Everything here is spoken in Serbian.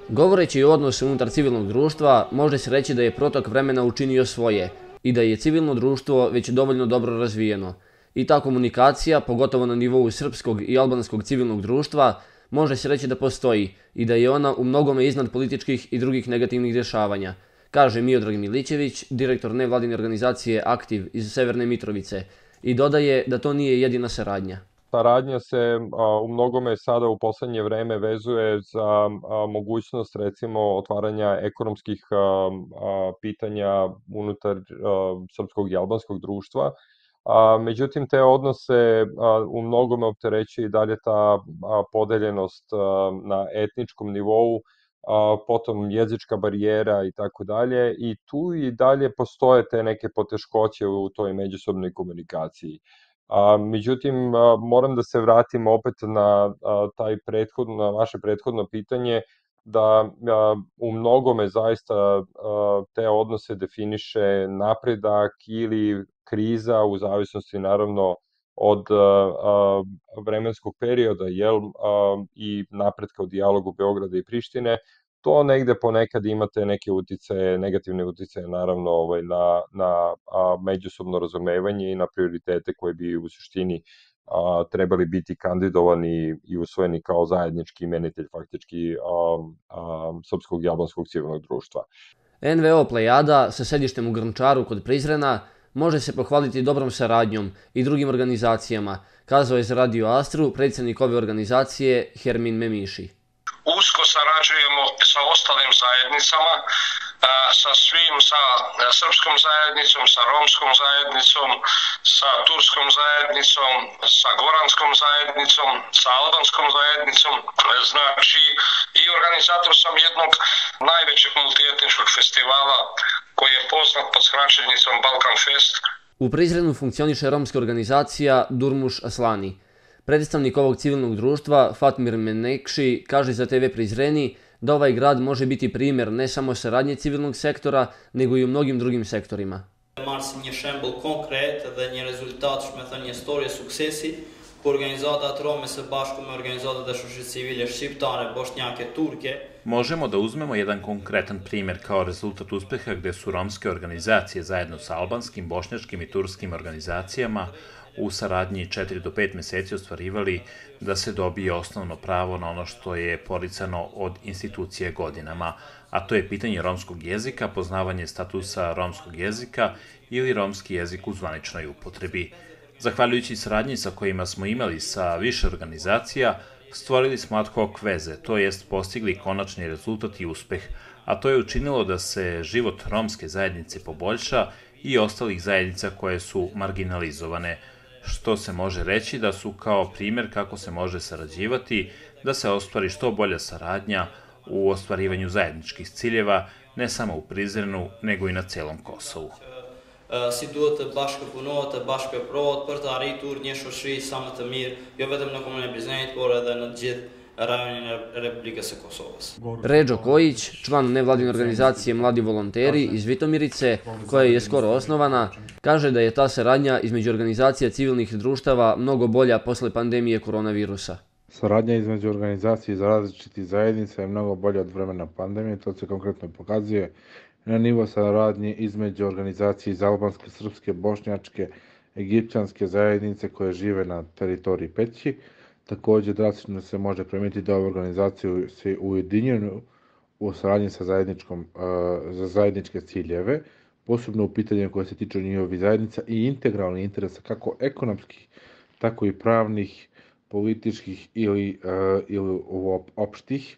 Govoreći o odnosu unutar civilnog društva, može se reći da je protok vremena učinio svoje i da je civilno društvo već dovoljno dobro razvijeno. I ta komunikacija, pogotovo na nivou srpskog i albanskog civilnog društva, može se reći da postoji i da je ona u mnogome iznad političkih i drugih negativnih dešavanja, kaže Miodrag Milićević, direktor nevladine organizacije Aktiv iz Severne Mitrovice, i dodaje da to nije jedina saradnja. Saradnja se u mnogome sada u poslednje vreme vezuje za mogućnost recimo otvaranja ekonomskih pitanja unutar srpskog i albanskog društva. Međutim, te odnose u mnogome opterećuje i dalje ta podeljenost na etničkom nivou, potom jezička barijera i tako dalje, i tu i dalje postoje te neke poteškoće u toj međusobnoj komunikaciji. Međutim, moram da se vratim opet na na vaše prethodno pitanje, da u mnogome zaista te odnose definiše napredak ili kriza, u zavisnosti naravno od vremenskog perioda, i napretka u dijalogu Beograda i Prištine. To negde ponekad imate neke uticaje, negativne uticaje naravno na međusobno razumevanje i na prioritete koji bi u suštini trebali biti kandidovani i usvojeni kao zajednički imenitelj faktički srpskog i albanskog civilnog društva. NVO Plejada sa sedištem u Grnčaru kod Prizrena može se pohvaliti dobrom saradnjom i drugim organizacijama, kazao je za Radio Astru predsjednik ove organizacije Hermin Memiši. Usko sarađujemo sa ostalim zajednicama, sa srpskom zajednicom, sa romskom zajednicom, sa turskom zajednicom, sa goranskom zajednicom, sa albanskom zajednicom. Znači, i organizator sam jednog najvećeg multietničkog festivala koji je poznat pod skraćenicom Balkan Fest. U Prizrenu funkcioniše romska organizacija Durmuš Aslani. Predstavnik ovog civilnog društva, Fatmir Menekši, kaže za TV Prizreni da ovaj grad može biti primjer ne samo saradnje civilnog sektora, nego i u mnogim drugim sektorima. Marrë si një shembull konkret dhe një rezultat, shme thënë, një storje suksesi, ku organizatat rome së bashku me organizatat e shoqërisë civile shqiptare, bošnjake, turke. Možemo da uzmemo jedan konkretan primjer kao rezultat uspeha gde su romske organizacije zajedno sa albanskim, bošnjačkim i turskim organizacijama u saradnji 4 do 5 meseci ostvarivali da se dobije osnovno pravo na ono što je poricano od institucije godinama, a to je pitanje romskog jezika, poznavanje statusa romskog jezika ili romski jezik u zvaničnoj upotrebi. Zahvaljujući saradnji sa kojima smo imali sa više organizacija, stvorili smo ad hoc veze, to jest postigli konačni rezultat i uspeh, a to je učinilo da se život romske zajednice poboljša i ostalih zajednica koje su marginalizovane, što se može reći da su kao primjer kako se može sarađivati, da se ostvari što bolja saradnja u ostvarivanju zajedničkih ciljeva, ne samo u Prizrenu, nego i na celom Kosovu. Si duhet të bashkëpunohet, të bashkëprohet për të arritur një shoqëri sa më të mirë, jo vetëm në komunën e Prizrenit, por edhe në të gjithë rajonin e Republikës së Kosovës. Redžo Kojić, član nevladine organizacije Mladi volonteri iz Vitomirice, koja je skoro osnovana, kaže da je ta saradnja između organizacija civilnih društava mnogo bolja posle pandemije koronavirusa. Saradnja između organizacija iz različitih zajednica je mnogo bolja od vremena pandemije, to se konkretno pokazuje na nivo saradnje između organizacije iz albanske, srpske, bošnjačke, egipćanske zajednice koje žive na teritoriji Peći. Također, drastično se može primetiti da ove organizacije se ujedinjuju u saradnji sa za zajedničke ciljeve, posebno u pitanju koje se tiču njihovih zajednica i integralnih interesa, kako ekonomskih, tako i pravnih, političkih ili opštih,